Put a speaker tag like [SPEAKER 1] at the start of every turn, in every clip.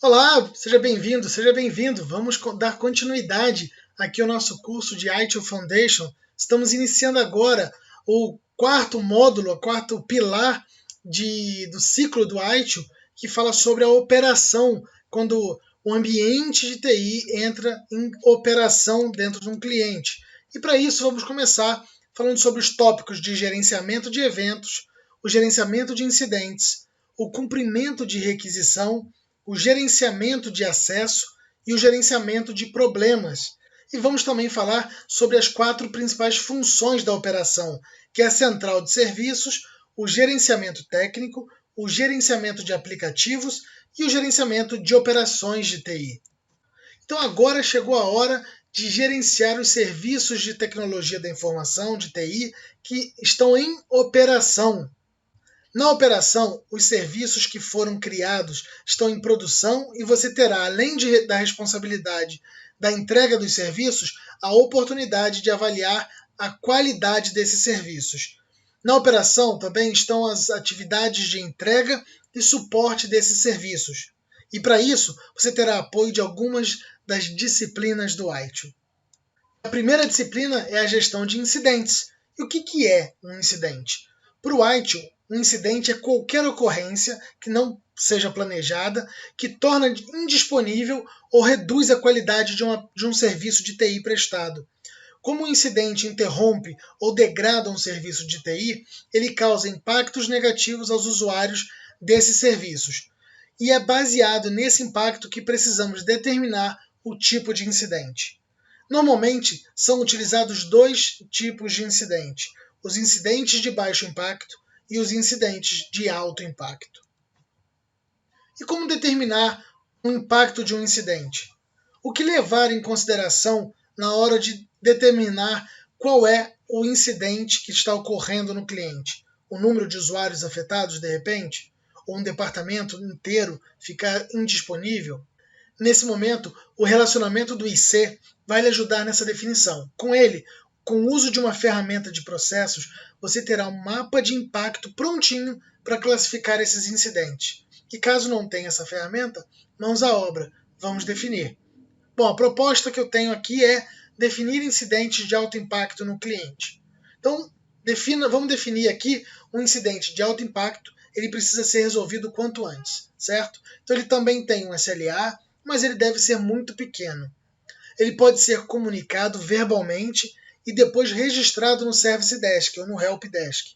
[SPEAKER 1] Olá, seja bem-vindo, seja bem-vindo. Vamos dar continuidade aqui ao nosso curso de ITIL Foundation. Estamos iniciando agora o quarto módulo, o quarto pilar do ciclo do ITIL, que fala sobre a operação, quando o ambiente de TI entra em operação dentro de um cliente. E para isso vamos começar falando sobre os tópicos de gerenciamento de eventos, o gerenciamento de incidentes, o cumprimento de requisição, o gerenciamento de acesso e o gerenciamento de problemas. E vamos também falar sobre as 4 principais funções da operação, que é a central de serviços, o gerenciamento técnico, o gerenciamento de aplicativos e o gerenciamento de operações de TI. Então agora chegou a hora de gerenciar os serviços de tecnologia da informação, de TI, que estão em operação. Na operação, os serviços que foram criados estão em produção e você terá, além da responsabilidade da entrega dos serviços, a oportunidade de avaliar a qualidade desses serviços. Na operação também estão as atividades de entrega e suporte desses serviços. E para isso, você terá apoio de algumas das disciplinas do ITIL. A primeira disciplina é a gestão de incidentes. E o que é um incidente? Para o ITIL, um incidente é qualquer ocorrência que não seja planejada, que torna indisponível ou reduz a qualidade de um serviço de TI prestado. Como um incidente interrompe ou degrada um serviço de TI, ele causa impactos negativos aos usuários desses serviços. E é baseado nesse impacto que precisamos determinar o tipo de incidente. Normalmente, são utilizados 2 tipos de incidente: os incidentes de baixo impacto e os incidentes de alto impacto. E como determinar o impacto de um incidente? O que levar em consideração na hora de determinar qual é o incidente que está ocorrendo no cliente? O número de usuários afetados, de repente? Ou um departamento inteiro ficar indisponível? Nesse momento, o relacionamento do IC vai lhe ajudar nessa definição. Com ele, com o uso de uma ferramenta de processos, você terá um mapa de impacto prontinho para classificar esses incidentes. E caso não tenha essa ferramenta, mãos à obra, vamos definir. Bom, a proposta que eu tenho aqui é definir incidentes de alto impacto no cliente. Então, vamos definir aqui um incidente de alto impacto, ele precisa ser resolvido quanto antes, certo? Então ele também tem um SLA, mas ele deve ser muito pequeno. Ele pode ser comunicado verbalmente e depois registrado no Service Desk ou no Help Desk.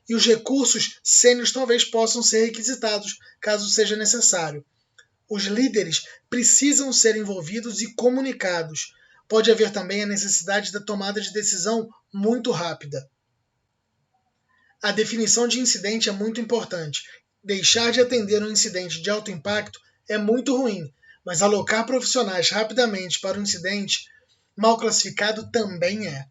[SPEAKER 1] E os recursos sêniores talvez possam ser requisitados, caso seja necessário. Os líderes precisam ser envolvidos e comunicados. Pode haver também a necessidade da tomada de decisão muito rápida. A definição de incidente é muito importante. Deixar de atender um incidente de alto impacto é muito ruim, mas alocar profissionais rapidamente para um incidente mal classificado também é.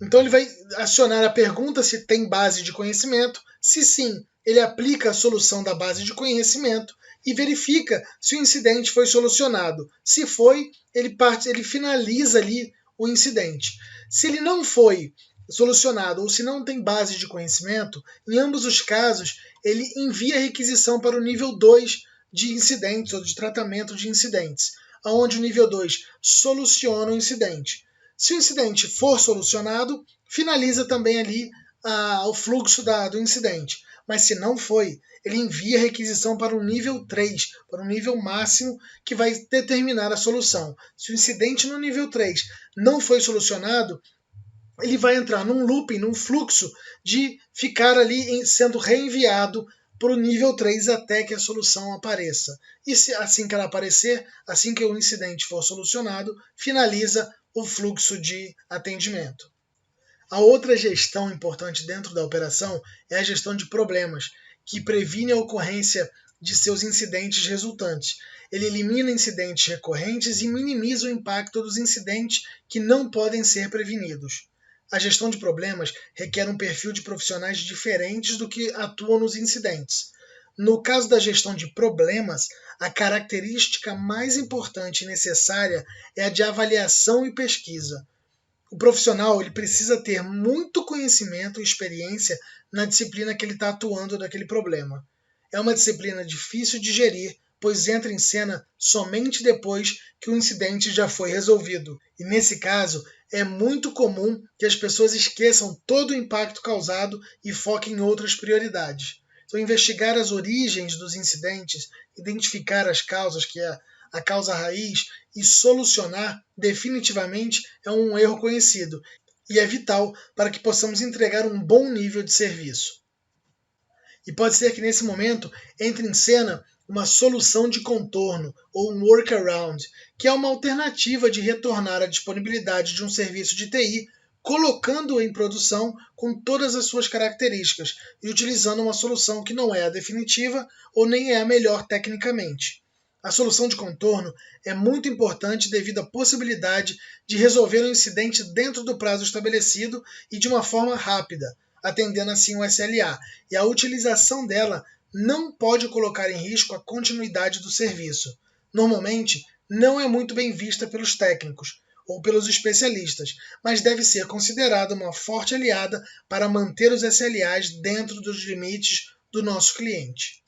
[SPEAKER 1] Então ele vai acionar a pergunta se tem base de conhecimento. Se sim, ele aplica a solução da base de conhecimento e verifica se o incidente foi solucionado. Se foi, ele finaliza ali o incidente. Se ele não foi solucionado ou se não tem base de conhecimento, em ambos os casos, ele envia a requisição para o nível 2 de incidentes ou de tratamento de incidentes, onde o nível 2 soluciona o incidente. Se o incidente for solucionado, finaliza também ali o fluxo do incidente. Mas se não foi, ele envia a requisição para o nível 3, para o nível máximo que vai determinar a solução. Se o incidente no nível 3 não foi solucionado, ele vai entrar num looping, num fluxo de ficar ali sendo reenviado para o nível 3 até que a solução apareça. E assim que ela aparecer, assim que o incidente for solucionado, finaliza o fluxo de atendimento. A outra gestão importante dentro da operação é a gestão de problemas, que previne a ocorrência de seus incidentes resultantes. Ele elimina incidentes recorrentes e minimiza o impacto dos incidentes que não podem ser prevenidos. A gestão de problemas requer um perfil de profissionais diferentes do que atuam nos incidentes. No caso da gestão de problemas, a característica mais importante e necessária é a de avaliação e pesquisa. O profissional ele precisa ter muito conhecimento e experiência na disciplina que ele está atuando daquele problema. é uma disciplina difícil de gerir, pois entra em cena somente depois que o incidente já foi resolvido. E nesse caso, é muito comum que as pessoas esqueçam todo o impacto causado e foquem em outras prioridades. Então, investigar as origens dos incidentes, identificar as causas, que é a causa raiz, e solucionar definitivamente é um erro conhecido e é vital para que possamos entregar um bom nível de serviço. E pode ser que nesse momento entre em cena uma solução de contorno ou um workaround, que é uma alternativa de retornar a disponibilidade de um serviço de TI, colocando-o em produção com todas as suas características e utilizando uma solução que não é a definitiva ou nem é a melhor tecnicamente. A solução de contorno é muito importante devido à possibilidade de resolver o incidente dentro do prazo estabelecido e de uma forma rápida, atendendo assim o SLA, e a utilização dela não pode colocar em risco a continuidade do serviço. Normalmente, não é muito bem vista pelos técnicos ou pelos especialistas, mas deve ser considerada uma forte aliada para manter os SLAs dentro dos limites do nosso cliente.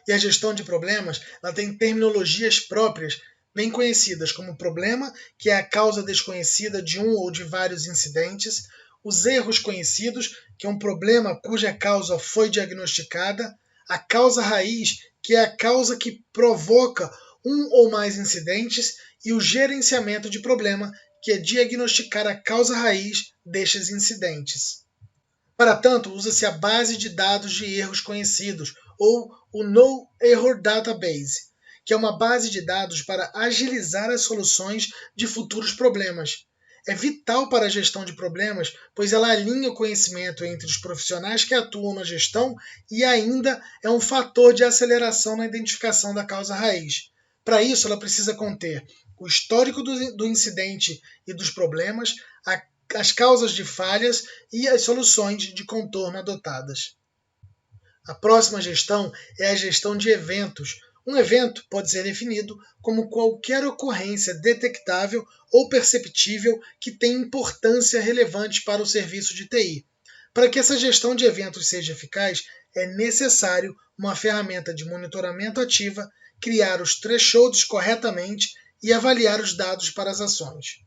[SPEAKER 1] E a gestão de problemas ela tem terminologias próprias, bem conhecidas como problema, que é a causa desconhecida de um ou de vários incidentes, os erros conhecidos, que é um problema cuja causa foi diagnosticada, a causa raiz, que é a causa que provoca um ou mais incidentes, e o gerenciamento de problema, que é diagnosticar a causa raiz destes incidentes. Para tanto, usa-se a base de dados de erros conhecidos, ou o No Error Database, que é uma base de dados para agilizar as soluções de futuros problemas. É vital para a gestão de problemas, pois ela alinha o conhecimento entre os profissionais que atuam na gestão e ainda é um fator de aceleração na identificação da causa raiz. Para isso, ela precisa conter o histórico do incidente e dos problemas, as causas de falhas e as soluções de contorno adotadas. A próxima gestão é a gestão de eventos. Um evento pode ser definido como qualquer ocorrência detectável ou perceptível que tenha importância relevante para o serviço de TI. Para que essa gestão de eventos seja eficaz, é necessário uma ferramenta de monitoramento ativa, criar os thresholds corretamente e avaliar os dados para as ações.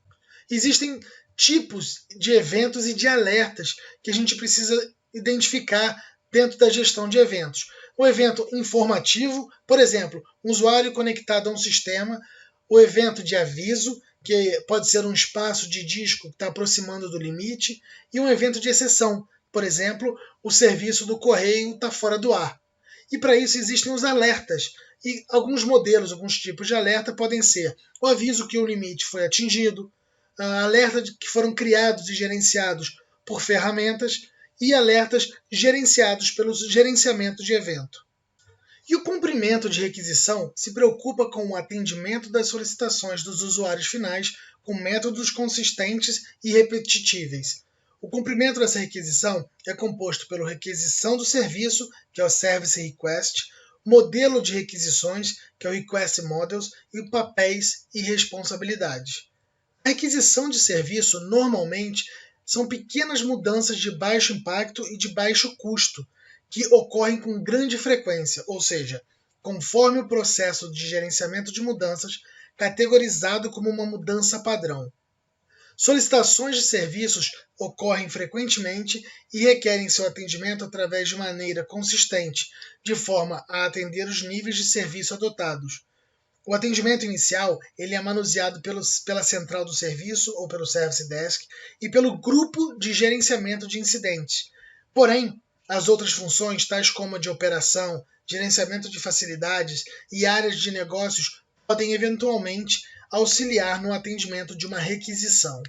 [SPEAKER 1] Existem tipos de eventos e de alertas que a gente precisa identificar dentro da gestão de eventos. O evento informativo, por exemplo, um usuário conectado a um sistema, o evento de aviso, que pode ser um espaço de disco que está aproximando do limite, e um evento de exceção, por exemplo, o serviço do correio está fora do ar. E para isso existem os alertas, e alguns modelos, alguns tipos de alerta podem ser o aviso que o limite foi atingido, alertas que foram criados e gerenciados por ferramentas, e alertas gerenciados pelo gerenciamento de evento. E o cumprimento de requisição se preocupa com o atendimento das solicitações dos usuários finais com métodos consistentes e repetitíveis. O cumprimento dessa requisição é composto pela requisição do serviço, que é o Service Request, modelo de requisições, que é o Request Models, e papéis e responsabilidades. A requisição de serviço normalmente são pequenas mudanças de baixo impacto e de baixo custo, que ocorrem com grande frequência, ou seja, conforme o processo de gerenciamento de mudanças, categorizado como uma mudança padrão. Solicitações de serviços ocorrem frequentemente e requerem seu atendimento através de maneira consistente, de forma a atender os níveis de serviço adotados. O atendimento inicial ele é manuseado pela central do serviço ou pelo Service Desk e pelo grupo de gerenciamento de incidentes. Porém, as outras funções, tais como a de operação, gerenciamento de facilidades e áreas de negócios, podem eventualmente auxiliar no atendimento de uma requisição.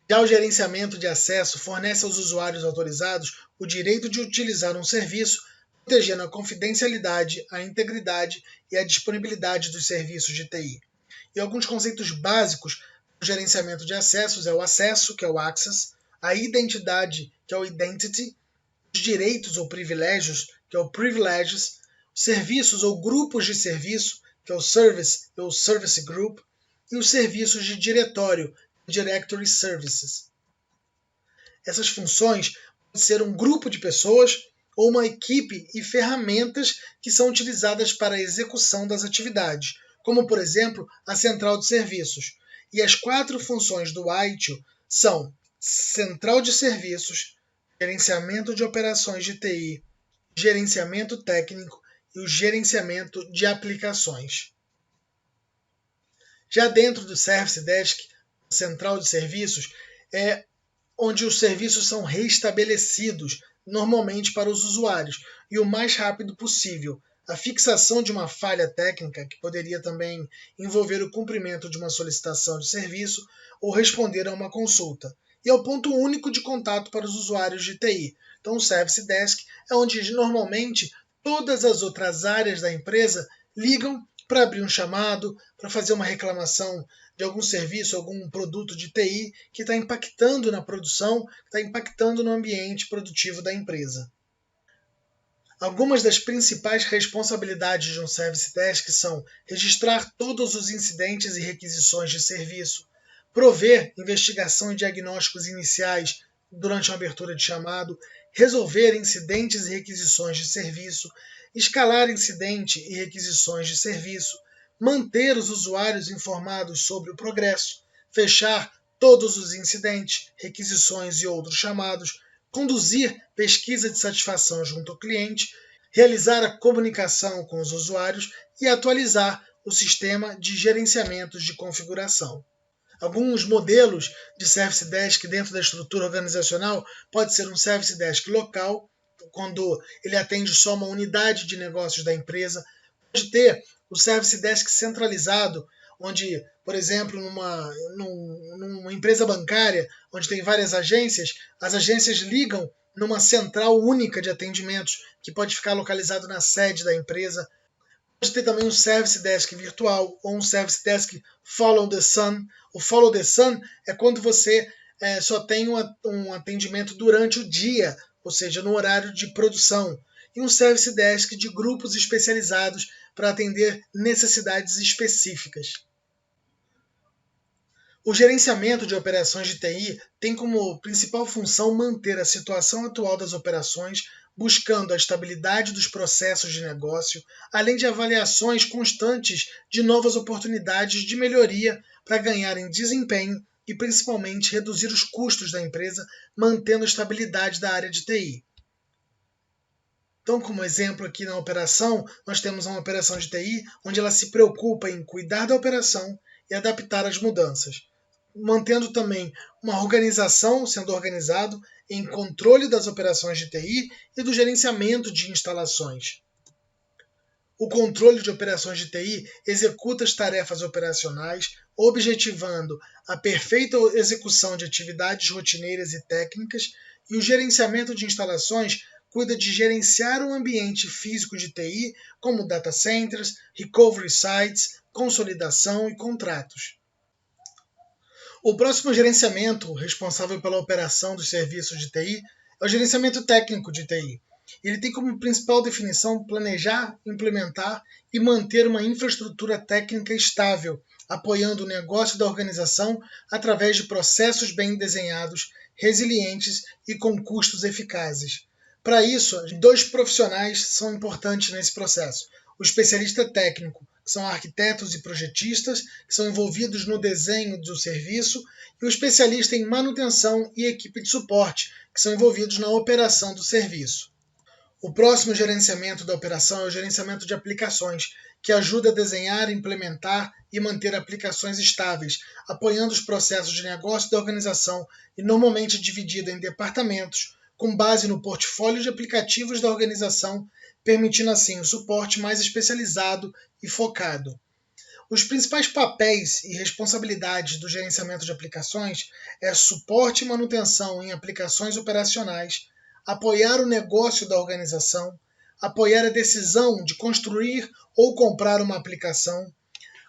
[SPEAKER 1] Já o gerenciamento de acesso fornece aos usuários autorizados o direito de utilizar um serviço, protegendo a confidencialidade, a integridade e a disponibilidade dos serviços de TI. E alguns conceitos básicos do gerenciamento de acessos é o acesso, que é o access, a identidade, que é o identity, os direitos ou privilégios, que é o privileges, serviços ou grupos de serviço, que é o service ou service group, e os serviços de diretório, directory services. Essas funções podem ser um grupo de pessoas ou uma equipe e ferramentas que são utilizadas para a execução das atividades, como, por exemplo, a central de serviços. E as 4 funções do ITIL são central de serviços, gerenciamento de operações de TI, gerenciamento técnico e o gerenciamento de aplicações. Já dentro do Service Desk, central de serviços, é onde os serviços são restabelecidos, normalmente para os usuários, e o mais rápido possível. A fixação de uma falha técnica, que poderia também envolver o cumprimento de uma solicitação de serviço ou responder a uma consulta. E é o ponto único de contato para os usuários de TI. Então, o Service Desk é onde normalmente todas as outras áreas da empresa ligam para abrir um chamado, para fazer uma reclamação de algum serviço, algum produto de TI que está impactando na produção, está impactando no ambiente produtivo da empresa. Algumas das principais responsabilidades de um Service Desk são registrar todos os incidentes e requisições de serviço, prover investigação e diagnósticos iniciais durante uma abertura de chamado, resolver incidentes e requisições de serviço, escalar incidente e requisições de serviço, manter os usuários informados sobre o progresso, fechar todos os incidentes, requisições e outros chamados, conduzir pesquisa de satisfação junto ao cliente, realizar a comunicação com os usuários e atualizar o sistema de gerenciamento de configuração. Alguns modelos de Service Desk dentro da estrutura organizacional pode ser um Service Desk local, quando ele atende só uma unidade de negócios da empresa. Pode ter o Service Desk centralizado, onde, por exemplo, numa empresa bancária, onde tem várias agências, as agências ligam numa central única de atendimentos, que pode ficar localizado na sede da empresa. Pode ter também um Service Desk virtual ou um Service Desk Follow the Sun. O Follow the Sun é quando você só tem um atendimento durante o dia, ou seja, no horário de produção. E um Service Desk de grupos especializados para atender necessidades específicas. O gerenciamento de operações de TI tem como principal função manter a situação atual das operações, buscando a estabilidade dos processos de negócio, além de avaliações constantes de novas oportunidades de melhoria para ganhar em desempenho e principalmente reduzir os custos da empresa, mantendo a estabilidade da área de TI. Então, como exemplo aqui na operação, nós temos uma operação de TI onde ela se preocupa em cuidar da operação e adaptar as mudanças, mantendo também uma organização sendo organizado em controle das operações de TI e do gerenciamento de instalações. O controle de operações de TI executa as tarefas operacionais, objetivando a perfeita execução de atividades rotineiras e técnicas, e o gerenciamento de instalações cuida de gerenciar o ambiente físico de TI, como data centers, recovery sites, consolidação e contratos. O próximo gerenciamento responsável pela operação dos serviços de TI é o gerenciamento técnico de TI. Ele tem como principal definição planejar, implementar e manter uma infraestrutura técnica estável, apoiando o negócio da organização através de processos bem desenhados, resilientes e com custos eficazes. Para isso, 2 profissionais são importantes nesse processo. O especialista técnico, que são arquitetos e projetistas, que são envolvidos no desenho do serviço, e o especialista em manutenção e equipe de suporte, que são envolvidos na operação do serviço. O próximo gerenciamento da operação é o gerenciamento de aplicações, que ajuda a desenhar, implementar e manter aplicações estáveis, apoiando os processos de negócio da organização e normalmente dividido em departamentos, com base no portfólio de aplicativos da organização, permitindo assim o suporte mais especializado e focado. Os principais papéis e responsabilidades do gerenciamento de aplicações é suporte e manutenção em aplicações operacionais, apoiar o negócio da organização, apoiar a decisão de construir ou comprar uma aplicação,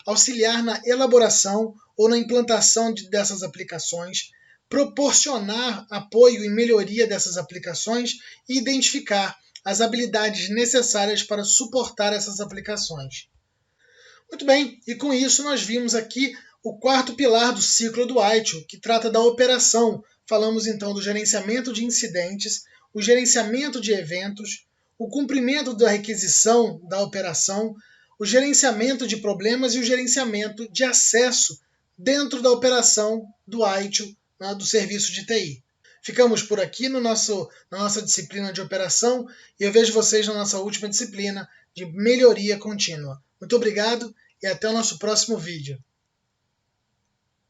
[SPEAKER 1] auxiliar na elaboração ou na implantação dessas aplicações, proporcionar apoio e melhoria dessas aplicações e identificar as habilidades necessárias para suportar essas aplicações. Muito bem, e com isso nós vimos aqui o 4º pilar do ciclo do ITIL, que trata da operação. Falamos então do gerenciamento de incidentes, o gerenciamento de eventos, o cumprimento da requisição da operação, o gerenciamento de problemas e o gerenciamento de acesso dentro da operação do ITIL, do serviço de TI. Ficamos por aqui na nossa disciplina de operação e eu vejo vocês na nossa última disciplina de melhoria contínua. Muito obrigado e até o nosso próximo vídeo.